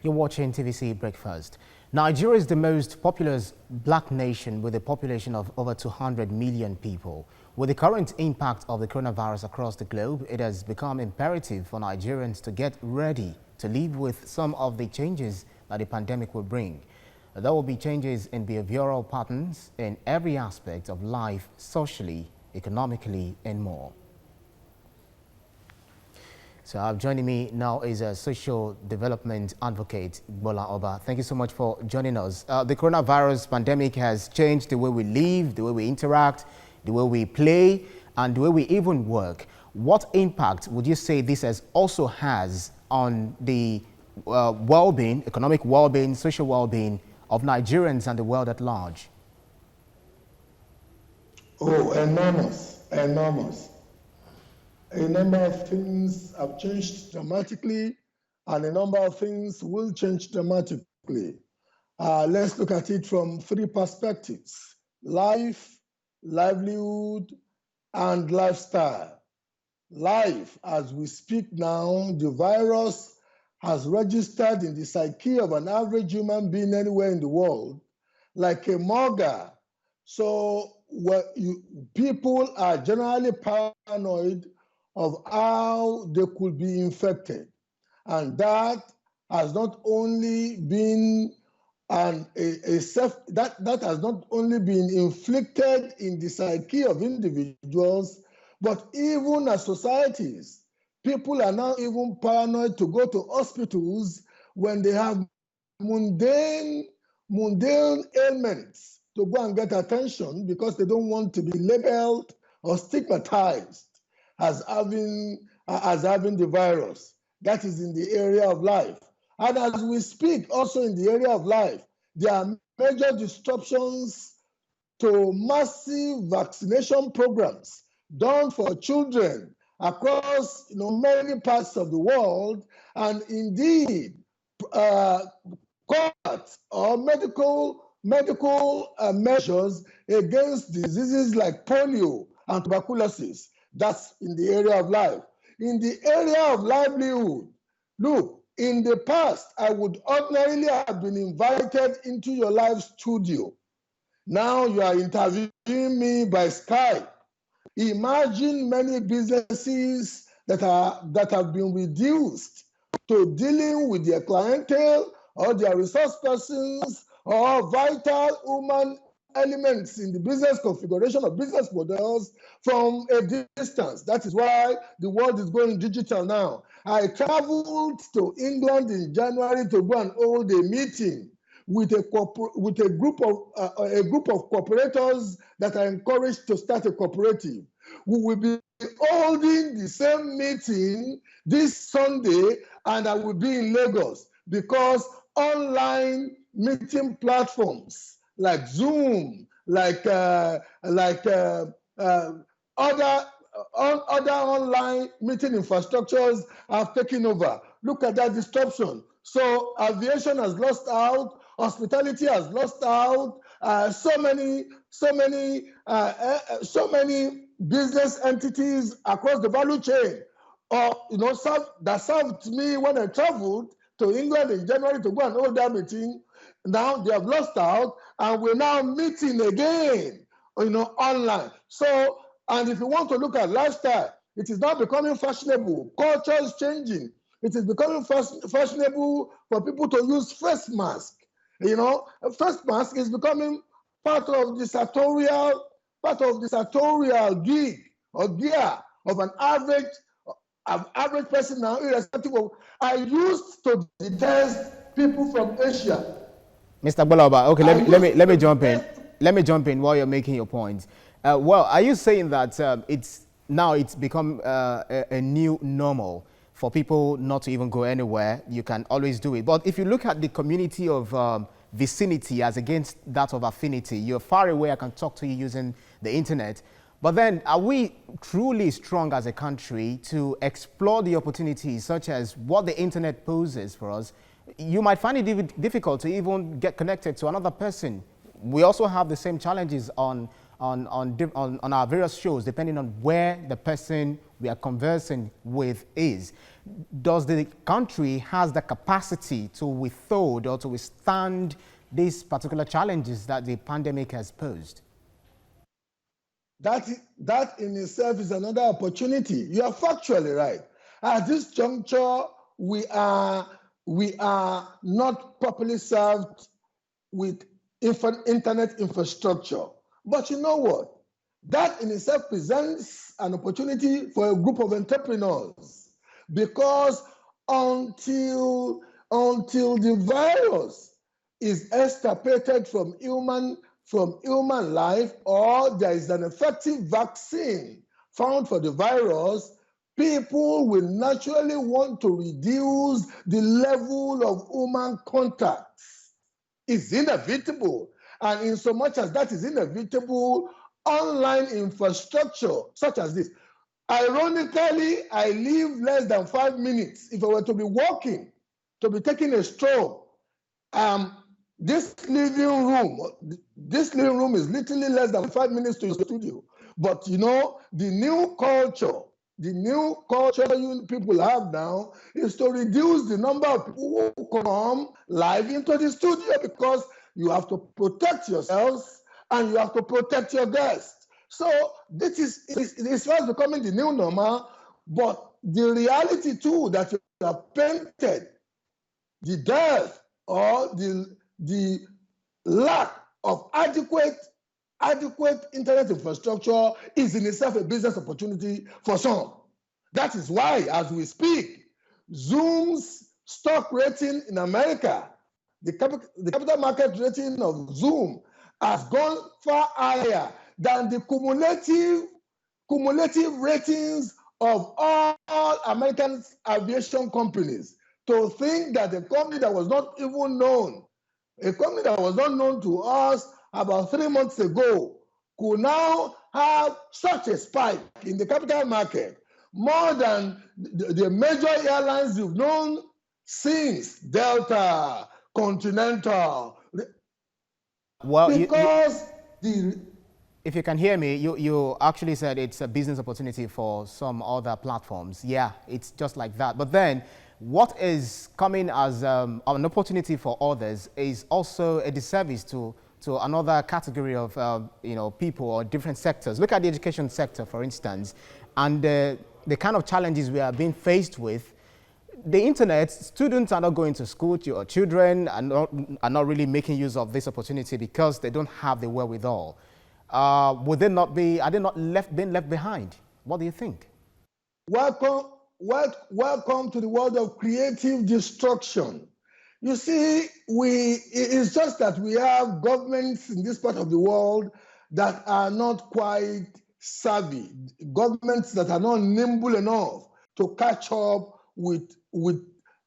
You're watching TVC Breakfast. Nigeria is the most populous black nation with a population of over 200 million people. With the current impact of the coronavirus across the globe, it has become imperative for Nigerians to get ready to live with some of the changes that the pandemic will bring. There will be changes in behavioral patterns in every aspect of life, socially, economically, and more. So joining me now is a social development advocate, Gbola Oba. Thank you so much for joining us. The coronavirus pandemic has changed the way we live, the way we interact, the way we play, and the way we even work. What impact would you say this also has on the well-being, economic well-being, social well-being of Nigerians and the world at large? Oh, enormous, enormous. A number of things have changed dramatically, and a number of things will change dramatically. Let's look at it from three perspectives: life, livelihood, and lifestyle. Life, as we speak now, the virus has registered in the psyche of an average human being anywhere in the world like a mugger. So people are generally paranoid of how they could be infected. And that has not only been that has not only been inflicted in the psyche of individuals, but even as societies. People are now even paranoid to go to hospitals when they have mundane ailments to go and get attention because they don't want to be labeled or stigmatized as having the virus. That is in the area of life. And as we speak, also in the area of life, there are major disruptions to massive vaccination programs done for children across many parts of the world, and indeed court or medical measures against diseases like polio and tuberculosis. That's in the area of life. In the area of livelihood, look, in the past, I would ordinarily have been invited into your live studio. Now you are interviewing me by Skype. Imagine many businesses that have been reduced to dealing with their clientele or their resource persons or vital human elements in the business configuration of business models from a distance. That is why the world is going digital now. I traveled to England in January to go and hold a meeting with a group of cooperators that are encouraged to start a cooperative. We will be holding the same meeting this Sunday, and I will be in Lagos because online meeting platforms like Zoom, like other online meeting infrastructures have taken over. Look at that disruption. So aviation has lost out, hospitality has lost out, so many business entities across the value chain, that served me when I traveled to England in January to go and hold that meeting. Now they have lost out, and we're now meeting again, online. So, and if you want to look at lifestyle, it is now becoming fashionable. Culture is changing. It is becoming fashionable for people to use face mask. A face mask is becoming part of the sartorial gig or gear of an average person now, irrespective of. I used to detest people from Asia. Mr. Gbola Oba, okay, let me jump in. Let me jump in while you're making your point. Well, are you saying that it's become a new normal for people not to even go anywhere? You can always do it. But if you look at the community of vicinity as against that of affinity, you're far away, I can talk to you using the internet. But then, are we truly strong as a country to explore the opportunities such as what the internet poses for us? You might find it difficult to even get connected to another person. We also have the same challenges on our various shows, depending on where the person we are conversing with is. Does the country has the capacity to withhold or to withstand these particular challenges that the pandemic has posed? That in itself is another opportunity. You are factually right. At this juncture, we are not properly served with internet infrastructure. But you know what? That in itself presents an opportunity for a group of entrepreneurs, because until the virus is extirpated from human life, or there is an effective vaccine found for the virus, people will naturally want to reduce the level of human contacts. It's inevitable. And in so much as that is inevitable, online infrastructure such as this, ironically, I live less than 5 minutes. If I were to be walking, to be taking a stroll, this living room is literally less than 5 minutes to your studio. But you know, the new culture you people have now is to reduce the number of people who come live into the studio, because you have to protect yourselves and you have to protect your guests. So this is first becoming the new normal, but the reality too that you have painted, the dearth or the lack of adequate internet infrastructure is in itself a business opportunity for some. That is why, as we speak, Zoom's stock rating in America, the capital market rating of Zoom, has gone far higher than the cumulative ratings of all American aviation companies. To think that a company that was not even known, a company that was not known to us about 3 months ago, could now have such a spike in the capital market, more than the major airlines you've known since Delta, Continental. Well, because if you can hear me, you actually said it's a business opportunity for some other platforms. Yeah, it's just like that. But then what is coming as an opportunity for others is also a disservice to another category of people or different sectors. Look at the education sector, for instance, and the kind of challenges we are being faced with. The internet, students are not going to school, or children are not really making use of this opportunity because they don't have the wherewithal. Are they not being left behind? What do you think? Welcome to the world of creative destruction. You see, it's just that we have governments in this part of the world that are not quite savvy, governments that are not nimble enough to catch up with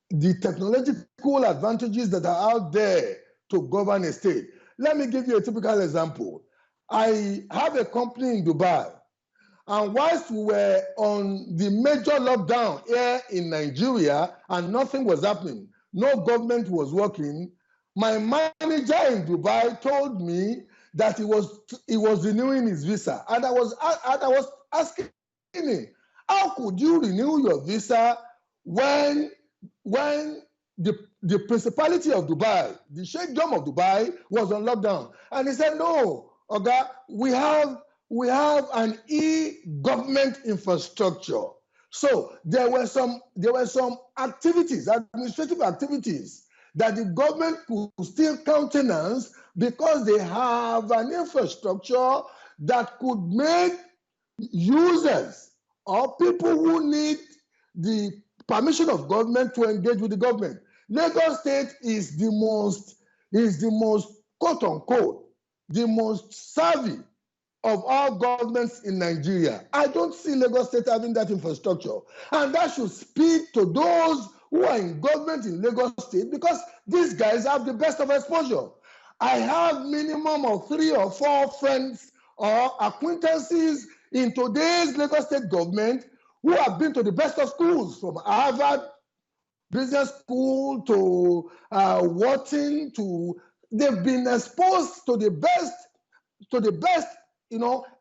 the technological advantages that are out there to govern a state. Let me give you a typical example. I have a company in Dubai, and whilst we were on the major lockdown here in Nigeria and nothing was happening, no government was working, my manager in Dubai told me that he was renewing his visa. And I was asking him, how could you renew your visa when the Principality of Dubai, the Sheikhdom of Dubai, was on lockdown? And he said, no, Oga, we have an e-government infrastructure. So there were some activities, administrative activities, that the government could still countenance because they have an infrastructure that could make users or people who need the permission of government to engage with the government. Lagos State is the most quote unquote, the most savvy of all governments in Nigeria. I don't see Lagos State having that infrastructure. And that should speak to those who are in government in Lagos State, because these guys have the best of exposure. I have minimum of 3 or 4 friends or acquaintances in today's Lagos State government who have been to the best of schools, from Harvard Business School to Wharton, they've been exposed to the best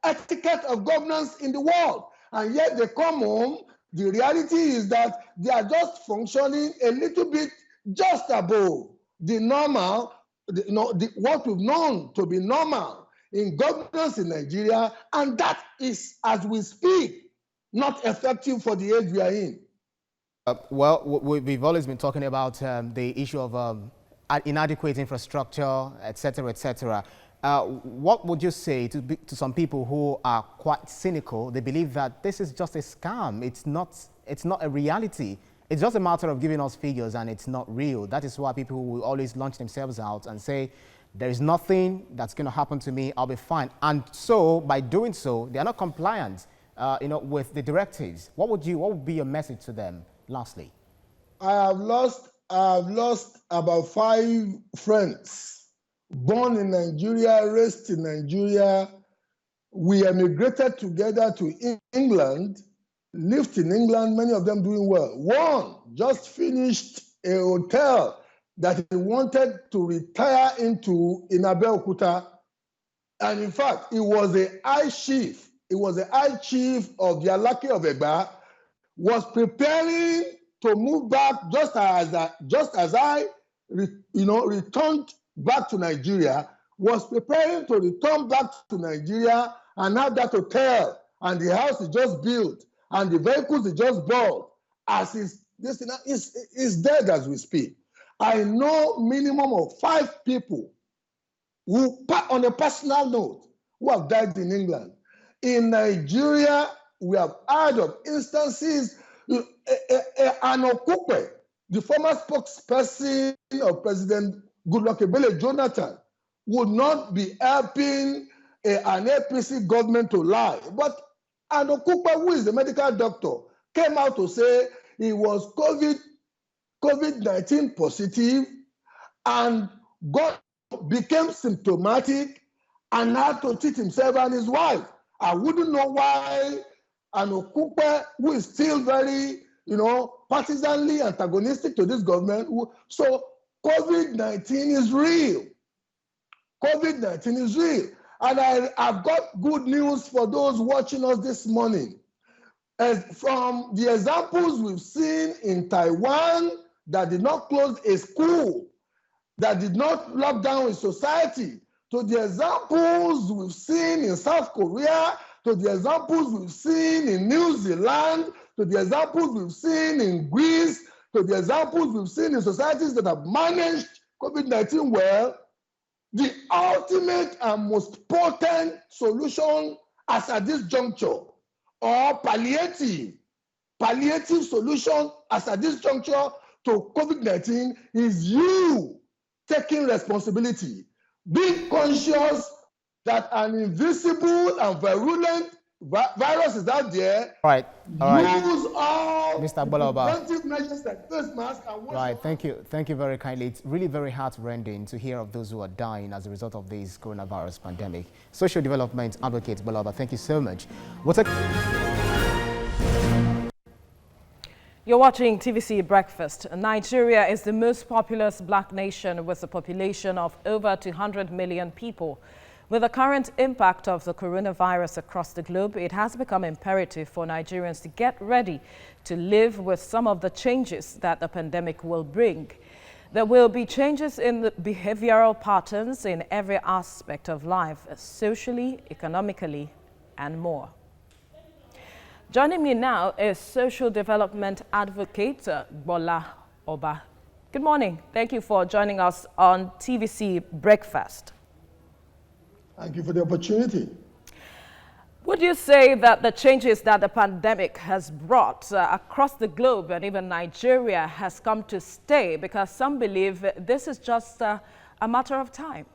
etiquette of governance in the world. And yet they come home, The reality is that they are just functioning a little bit just above the normal, what we've known to be normal in governance in Nigeria, and that is, as we speak, not effective for the age we are in. We've always been talking about the issue of inadequate infrastructure, etc., etc. What would you say to some people who are quite cynical? They believe that this is just a scam. It's not a reality. It's just a matter of giving us figures, and it's not real. That is why people will always launch themselves out and say, there is nothing that's going to happen to me. I'll be fine. And so, by doing so, they are not compliant, with the directives. What would be your message to them? Lastly, I have lost about 5 friends born in Nigeria, raised in Nigeria. We emigrated together to England, lived in England, many of them doing well. One just finished a hotel that he wanted to retire into in Abeokuta. And in fact, he was the high chief. He was the high chief of the Alake of Egba, was preparing to move back just as I returned back to Nigeria, was preparing to return back to Nigeria and have that hotel, and the house is just built, and the vehicles is just bought, as is dead as we speak. I know minimum of 5 people who, on a personal note, who have died in England. In Nigeria, we have heard of instances. Anokupe, the former spokesperson of President Gbola Jonathan, would not be helping an APC government to lie. But Anokupe, who is the medical doctor, came out to say he was COVID-19 positive and became symptomatic and had to treat himself and his wife. I wouldn't know why Anokupe, who is still very, partisanly antagonistic to this government. So COVID-19 is real. COVID-19 is real. And I've got good news for those watching us this morning. As from the examples we've seen in Taiwan that did not close a school, that did not lock down a society, to the examples we've seen in South Korea, to the examples we've seen in New Zealand, to the examples we've seen in Greece, to the examples we've seen in societies that have managed COVID-19 well, the ultimate and most potent solution as at this juncture, or palliative solution as at this juncture to COVID-19 is you taking responsibility. Be conscious that an invisible and virulent virus is out there. All right. Use all Mr. Gbola Oba. preventive measures like face mask and wash. Right. Thank you very kindly. It's really very heart-rending to hear of those who are dying as a result of this coronavirus pandemic. Social development advocate Gbola Oba, thank you so much. You're watching TVC Breakfast. Nigeria is the most populous black nation with a population of over 200 million people. With the current impact of the coronavirus across the globe, it has become imperative for Nigerians to get ready to live with some of the changes that the pandemic will bring. There will be changes in the behavioral patterns in every aspect of life, socially, economically, and more. Joining me now is social development advocate Gbola Oba. Good morning. Thank you for joining us on TVC Breakfast. Thank you for the opportunity. Would you say that the changes that the pandemic has brought across the globe and even Nigeria has come to stay? Because some believe this is just a matter of time.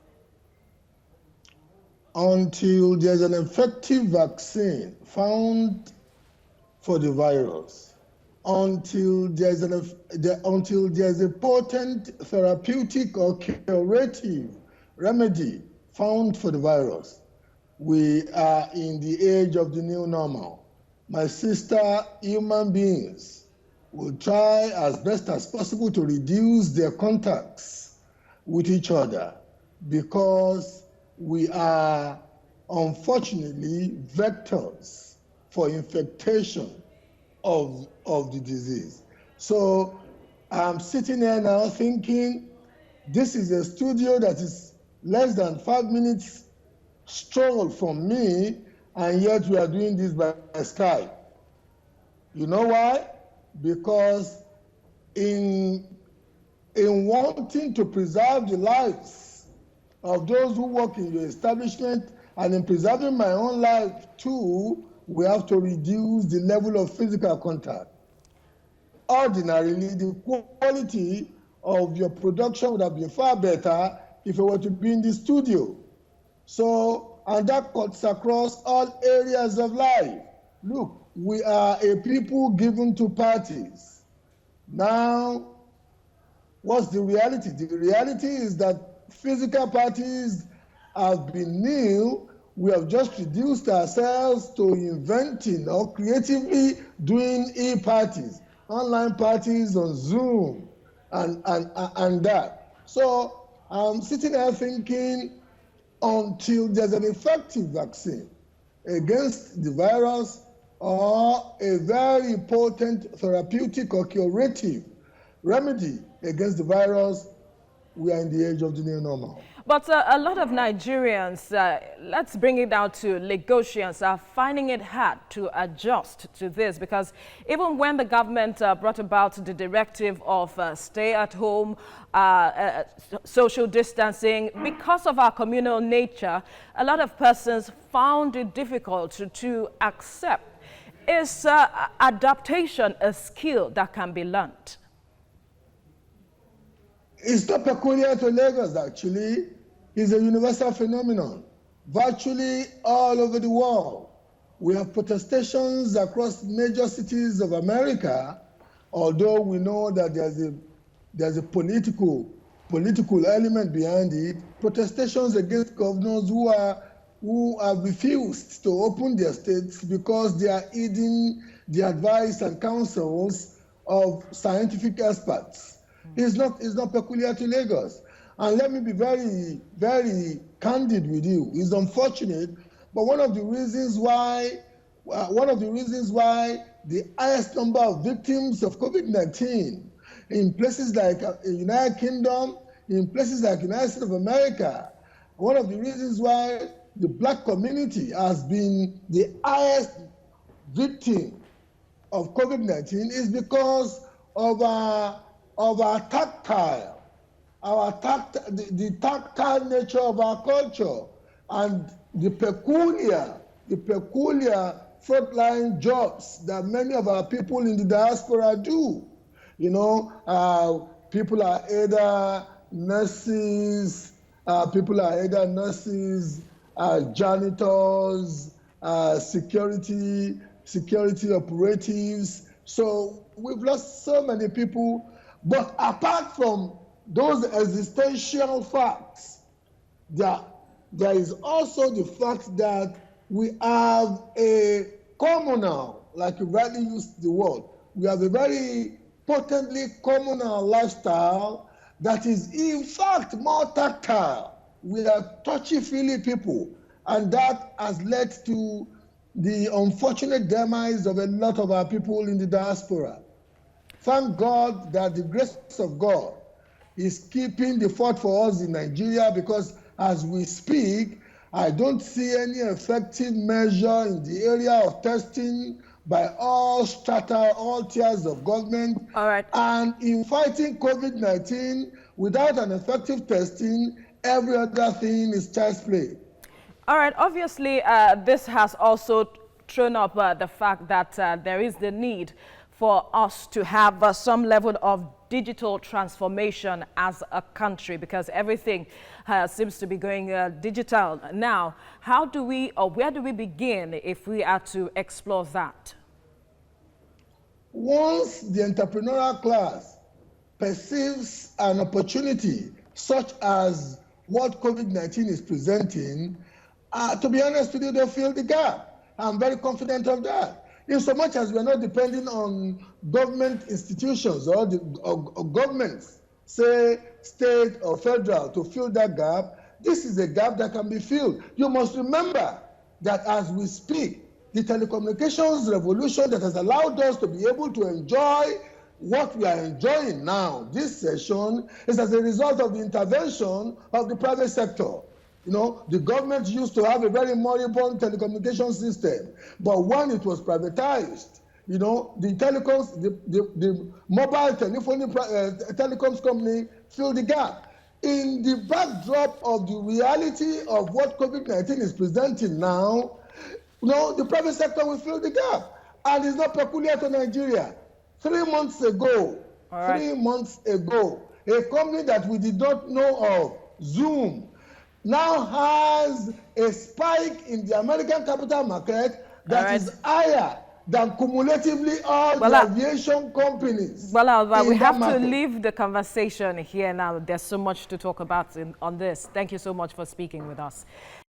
Until there's an effective vaccine found for the virus, until there's a potent therapeutic or curative remedy found for the virus, we are in the age of the new normal. My sister, human beings will try as best as possible to reduce their contacts with each other because we are unfortunately vectors for infectation of the disease. So I'm sitting here now thinking, this is a studio that is less than 5 minutes stroll from me, and yet we are doing this by Skype. You know why? Because in wanting to preserve the lives of those who work in your establishment, and in preserving my own life too, we have to reduce the level of physical contact. Ordinarily, the quality of your production would have been far better if it were to be in the studio. So, and that cuts across all areas of life. Look, we are a people given to parties. Now, what's the reality? The reality is that physical parties have been nil. We have just reduced ourselves to inventing or creatively doing e-parties, online parties on Zoom, and that. So I'm sitting there thinking, until there's an effective vaccine against the virus or a very potent therapeutic or curative remedy against the virus, we are in the age of the new normal. But a lot of Nigerians, let's bring it down to Lagosians, are finding it hard to adjust to this, because even when the government brought about the directive of stay at home, social distancing, because of our communal nature, a lot of persons found it difficult to accept. Is adaptation a skill that can be learned? It's not peculiar to Lagos, actually. It's a universal phenomenon. Virtually all over the world, we have protestations across major cities of America, although we know that there's a political element behind it. Protestations against governors who have refused to open their states because they are heeding the advice and counsels of scientific experts. It's not peculiar to Lagos. And let me be very, very candid with you. It's unfortunate, but one of the reasons why the highest number of victims of COVID-19 in places like the United Kingdom, in places like the United States of America, one of the reasons why the Black community has been the highest victim of COVID-19 is because of our tactile, the tactile nature of our culture, and the peculiar frontline jobs that many of our people in the diaspora do. You know, people are either nurses, janitors, security operatives. So we've lost so many people. But apart from those existential facts, there is also the fact that we have a communal, like you rightly used the word, we have a very potently communal lifestyle that is in fact more tactile. We are touchy-feely people, and that has led to the unfortunate demise of a lot of our people in the diaspora. Thank God that the grace of God is keeping the fort for us in Nigeria, because as we speak, I don't see any effective measure in the area of testing by all strata, all tiers of government. All right. And in fighting COVID-19, without an effective testing, every other thing is child's play. All right. Obviously, this has also thrown up the fact that there is the need for us to have some level of digital transformation as a country, because everything seems to be going digital now. How do we, or where do we begin if we are to explore that? Once the entrepreneurial class perceives an opportunity such as what COVID-19 is presenting, to be honest with you, they'll fill the gap. I'm very confident of that. In so much as we're not depending on government institutions or governments, say state or federal, to fill that gap, this is a gap that can be filled. You must remember that as we speak, the telecommunications revolution that has allowed us to be able to enjoy what we are enjoying now, this session, is as a result of the intervention of the private sector. You know, the government used to have a very moribund telecommunication system, but when it was privatized, you know, the telecoms, the mobile telephony telecoms company filled the gap. In the backdrop of the reality of what COVID-19 is presenting now, you know, the private sector will fill the gap. And it's not peculiar to Nigeria. 3 months ago, a company that we did not know of, Zoom, now has a spike in the American capital market that is higher than cumulatively all the aviation companies. Gbola Oba, we have to leave the conversation here now. There's so much to talk about on this. Thank you so much for speaking with us.